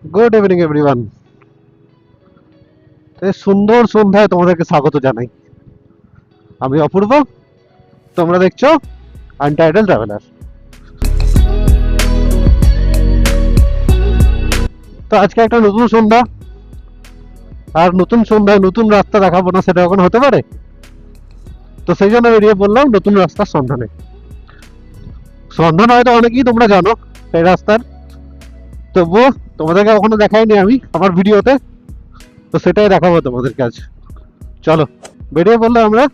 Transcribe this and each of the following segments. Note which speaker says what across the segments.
Speaker 1: Good evening everyone. এই সুন্দর সন্ধ্যায় তোমাদেরকে স্বাগত জানাই। আমি অপূর্ব, তোমরা দেখছো আনটাইটেল ট্রাভেলার। তো আজকে একটা নতুন সন্ধ্যা, আর নতুন সন্ধ্যায় নতুন রাস্তা দেখাবো না সেটা এখন হতে পারে? তো সেই জন্য বেরিয়ে পড়লাম নতুন রাস্তার সন্ধানে। সন্ধান হয়তো অনেকেই তোমরা জানো এই রাস্তার, তবুও তোমাদেরকে কখনো দেখাইনি আমি আমার ভিডিওতে, তো সেটাই দেখাবো তোমাদেরকে আজ। চলো বেরিয়ে পড়লাম আমরা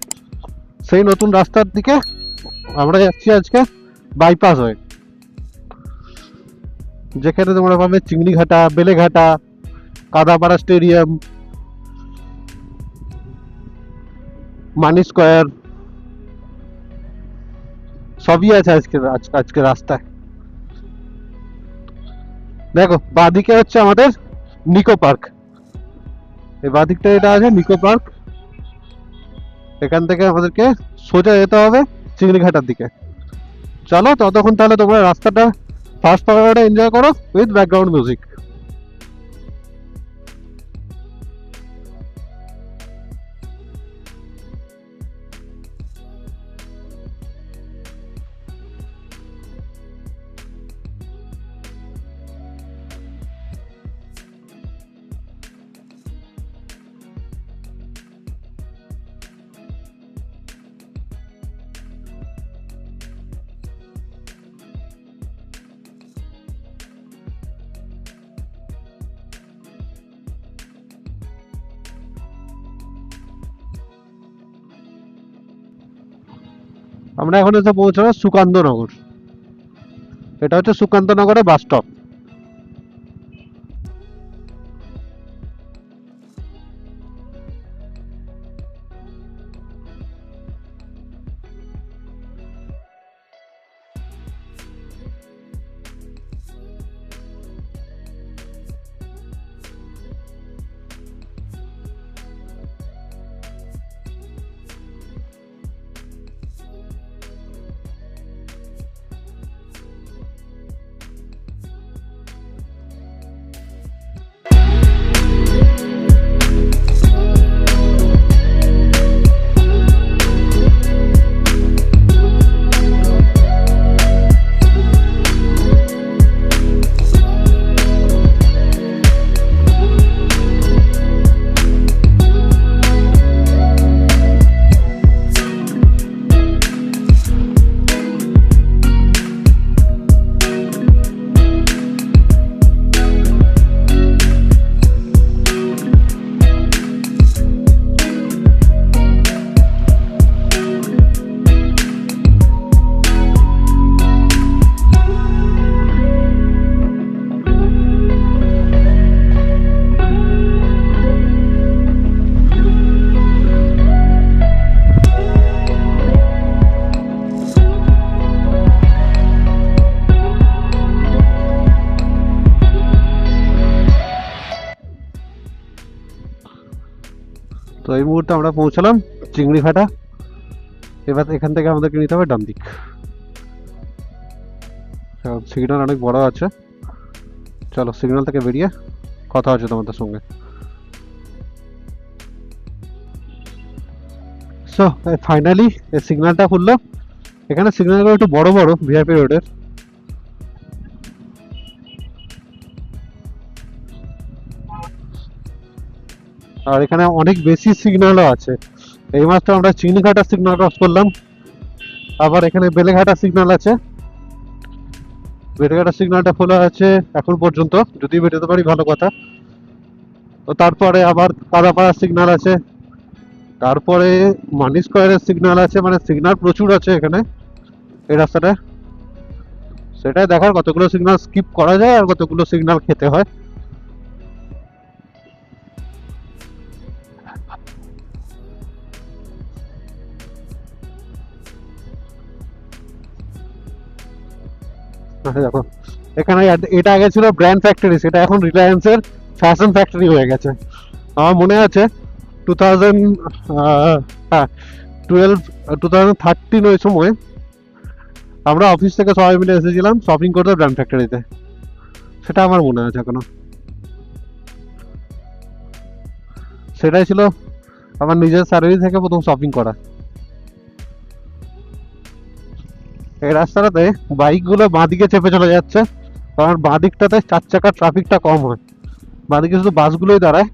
Speaker 1: সেই নতুন রাস্তার দিকে। আমরা যাচ্ছি আজকে বাইপাস হয়ে, যেখানে তোমরা পাবে চিংড়িঘাটা, বেলেঘাটা, কাদাপাড়া স্টেডিয়াম, মানি স্কোয়ার, সবই আছে আজকে রাস্তায়। দেখো বাঁদিকে হচ্ছে আমাদের নিকো পার্ক, এই বাঁদিকটা এটা আছে নিকো পার্ক। এখান থেকে আমাদেরকে সোজা যেতে হবে চিংড়িঘাটার দিকে। চলো ততক্ষণ তাহলে তোমরা রাস্তাটা ফার্স্ট পাওয়াটা এনজয় করো উইথ ব্যাকগ্রাউন্ড মিউজিক। আমরা এখন এসে পৌঁছাবো সুকান্তনগর। এটা হচ্ছে সুকান্তনগরের বাস স্টপ। তো এই মুহূর্তে আমরা পৌঁছলাম চিংড়িঘাটা। এবার এখান থেকে আমাদেরকে নিতে হবে ডান দিক। সিগন্যাল অনেক বড় আছে, চলো সিগন্যাল থেকে বেরিয়ে কথা হচ্ছে তোমাদের সঙ্গে। সো ফাইনালি এই সিগন্যালটা খুললো। এখানে সিগন্যালগুলো একটু বড় বড় ভিআইপি রোডের। আর এখানে অনেক বেশি সিগন্যালও আছে। এই মাত্র আমরা চিংড়িঘাটা সিগন্যাল ক্রস করলাম, আবার এখানে বেলেঘাটা সিগন্যাল আছে। বেলেঘাটা সিগন্যালটা খোলা আছে এখন পর্যন্ত, যদি বেরোতে পারি ভালো কথা। তো তারপরে আবার কাদাপাড়া সিগন্যাল আছে, তারপরে মানি স্কোয়ারের সিগন্যাল আছে। মানে সিগন্যাল প্রচুর আছে এখানে এই রাস্তাটায়। সেটাই দেখার কতগুলো সিগন্যাল স্কিপ করা যায় আর কতগুলো সিগন্যাল খেতে হয়। দেখো এখানে এটা আগে ছিল ব্র্যান্ড ফ্যাক্টরি, সেটা এখন রিলায়েন্সের ফ্যাশন ফ্যাক্টরি হয়ে গেছে। আমার মনে আছে 2000 হ্যাঁ 2013 ওই সময় আমরা অফিস থেকে সবাই মিলে এসেছিলাম শপিং করতে ব্র্যান্ড ফ্যাক্টরিতে, সেটা আমার মনে আছে এখনো। সেটাই ছিল আমার নিজের স্যালারি থেকে প্রথম শপিং করা। এই রাস্তাটাতে বাইকগুলো বাঁদিকে চেপে চলে যাচ্ছে, কারণ বাঁদিকটাতে 4 চাকার ট্রাফিকটা কম হয়, বাঁদিকে শুধু বাসগুলোই দাঁড়ায়।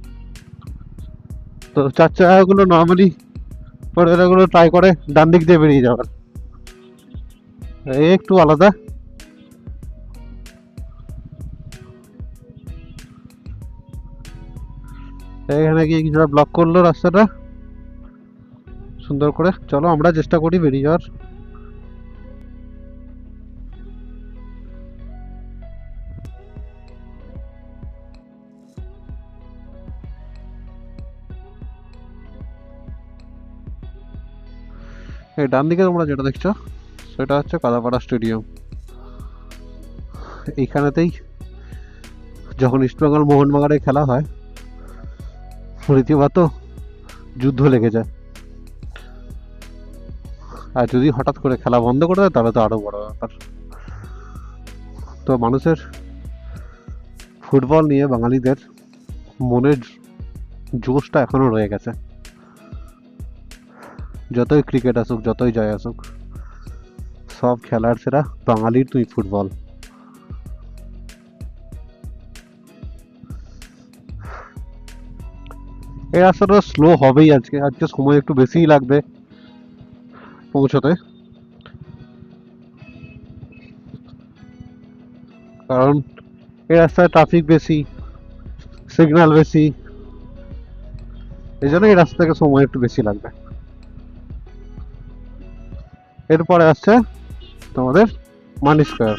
Speaker 1: তো 4 চাকাগুলো নর্মালি ওগুলো ট্রাই করে ডান দিক দিয়ে বেরিয়ে যাওয়ার, এই একটু আলাদা। এখানে গিয়ে কিছুটা ব্লক করলো রাস্তাটা সুন্দর করে। চলো আমরা চেষ্টা করি বেরিয়ে যাওয়ার। এই ডান দিকে তোমরা যেটা দেখছো সেটা হচ্ছে কাদাপাড়া স্টেডিয়াম। এইখানেতেই যখন ইস্টবেঙ্গল মোহনবাগানের খেলা হয় রীতিমতো যুদ্ধ লেগে যায়, আর যদি হঠাৎ করে খেলা বন্ধ করে দেয় তাহলে তো আরো বড় ব্যাপার। তো মানুষের ফুটবল নিয়ে বাঙালিদের মনের জোশটা এখনো রয়ে গেছে, যতই ক্রিকেট আসুক যতই জয় আসুক, সব খেলার সেরা বাঙালির তুই ফুটবল। এই রাস্তাটা স্লো হবেই, আজকে আজকে সময় একটু বেশিই লাগবে পৌঁছতে, কারণ এই রাস্তায় ট্রাফিক বেশি, সিগন্যাল বেশি, এই জন্য এই রাস্তা থেকে সময় একটু বেশি লাগবে। এরপরে আসছে তোমাদের মানি স্কোয়ার।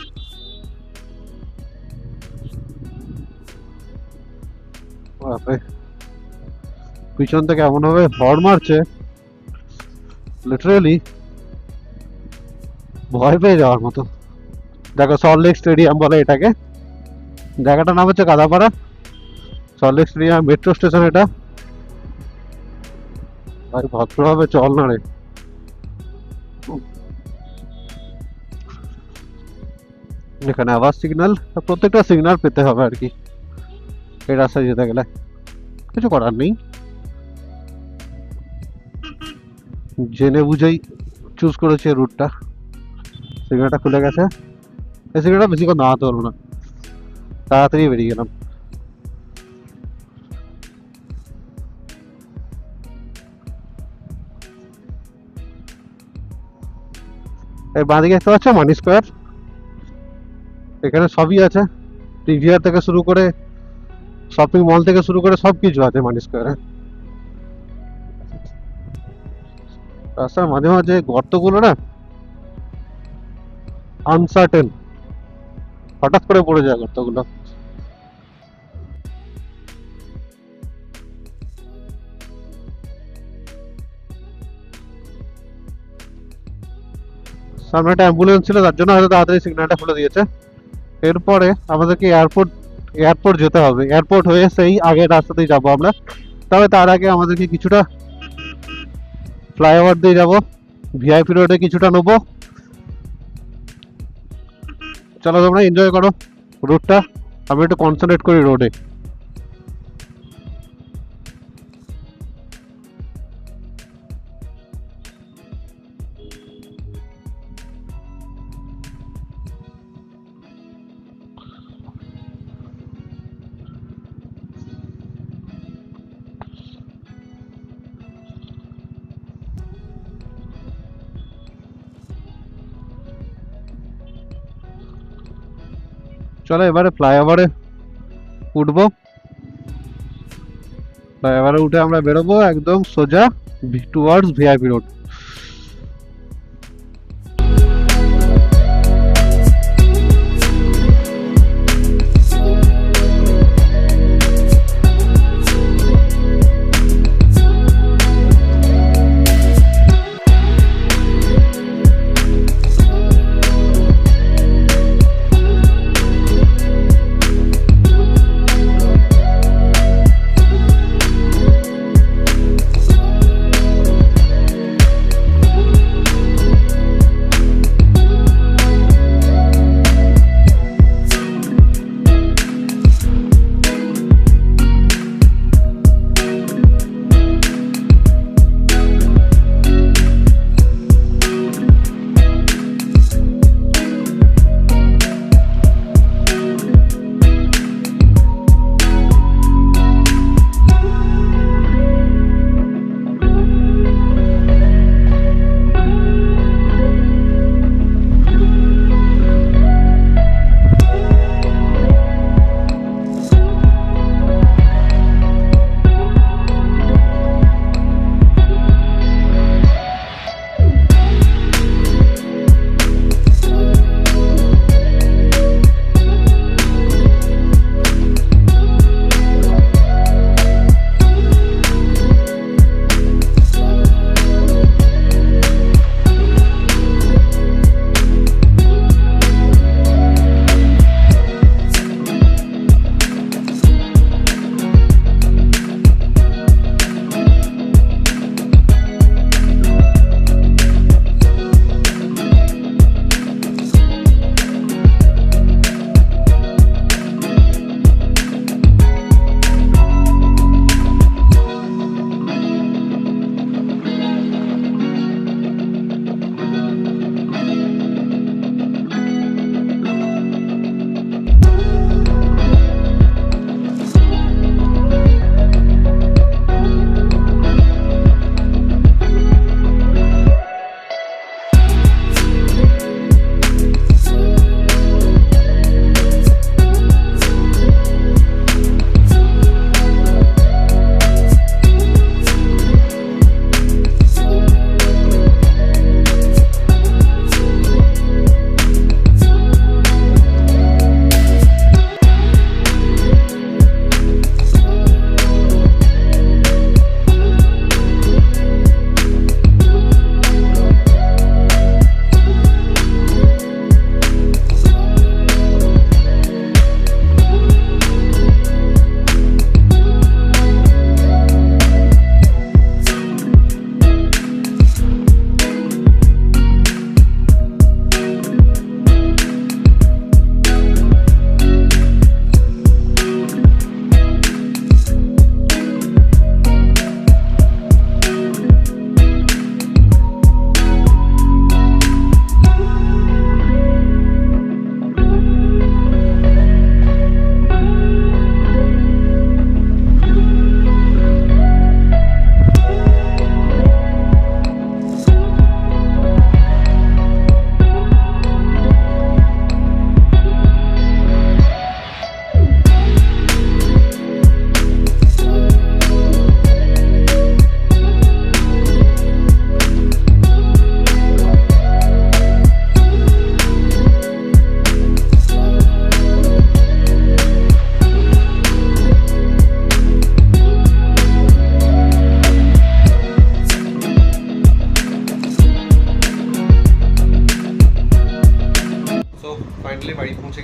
Speaker 1: পিছন থেকে এমন ভাবে হর্ন মারছে, লিটারালি ভয় পেয়ে যাওয়ার মতো। দেখো সল্টলেক স্টেডিয়াম বলে এটাকে, জায়গাটার নাম হচ্ছে Kadapara. Salt Lake stadium metro station এটা। ভাই ভদ্রভাবে চল না রে। এখানে আবার সিগন্যাল, প্রত্যেকটা সিগন্যাল পেতে হবে আর কি এই রাস্তায় যেতে গেলে, কিছু করার নেই, জেনে বুঝেই চুজ করেছে রুটটা। সিগন্যালটা খুলে গেছে, এই সিগন্যালটা বেশিক্ষণ দাঁড়াতে হলো না, তাড়াতাড়ি বেরিয়ে গেলাম। এই বাঁদিকে দেখতে পাচ্ছ মানি স্কোয়ার, এখানে সবই আছে, পিভিআর থেকে শুরু করে শপিং মল থেকে শুরু করে সবকিছু আছে মানি স্কোয়ারে। রাস্তার মাঝে মাঝে গর্তগুলো না আনসার্টেন, হঠাৎ করে পড়ে যায় গর্তগুলো। সামনে একটা অ্যাম্বুলেন্স ছিল, তার জন্য হয়তো তাড়াতাড়ি সিগন্যালটা খুলে দিয়েছে। এরপরে আমাদেরকে এয়ারপোর্ট যেতে হবে, এয়ারপোর্ট হয়ে সেই আগের রাস্তাতেই যাবো আমরা। তবে তার আগে আমাদেরকে কিছুটা ফ্লাইওভার দিয়ে যাবো, ভিআইপি রোডে কিছুটা নেবো। চলো তোমরা এনজয় করো রুটটা, আমি একটু কনসেন্ট্রেট করি রোডে। চলো এবারে ফ্লাইওভারে উঠবো, ফ্লাইওভারে উঠে আমরা বেরোবো একদম সোজা টুয়ার্ডস ভিআইপি রোড।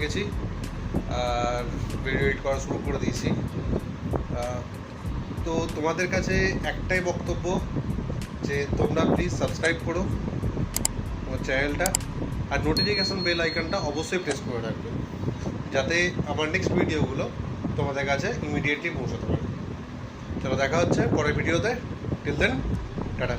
Speaker 2: গেছি আর ভিডিও এডিট করা শুরু করে দিয়েছি। তো তোমাদের কাছে একটাই বক্তব্য যে তোমরা প্লিজ সাবস্ক্রাইব করো আমার চ্যানেলটা, আর নোটিফিকেশন বেল আইকনটা অবশ্যই প্রেস করে রাখবে, যাতে আমার নেক্সট ভিডিওগুলো তোমাদের কাছে ইমিডিয়েটলি পৌঁছাতে পারে। চলো দেখা হচ্ছে পরের ভিডিওতে, টিল দেন টাটা।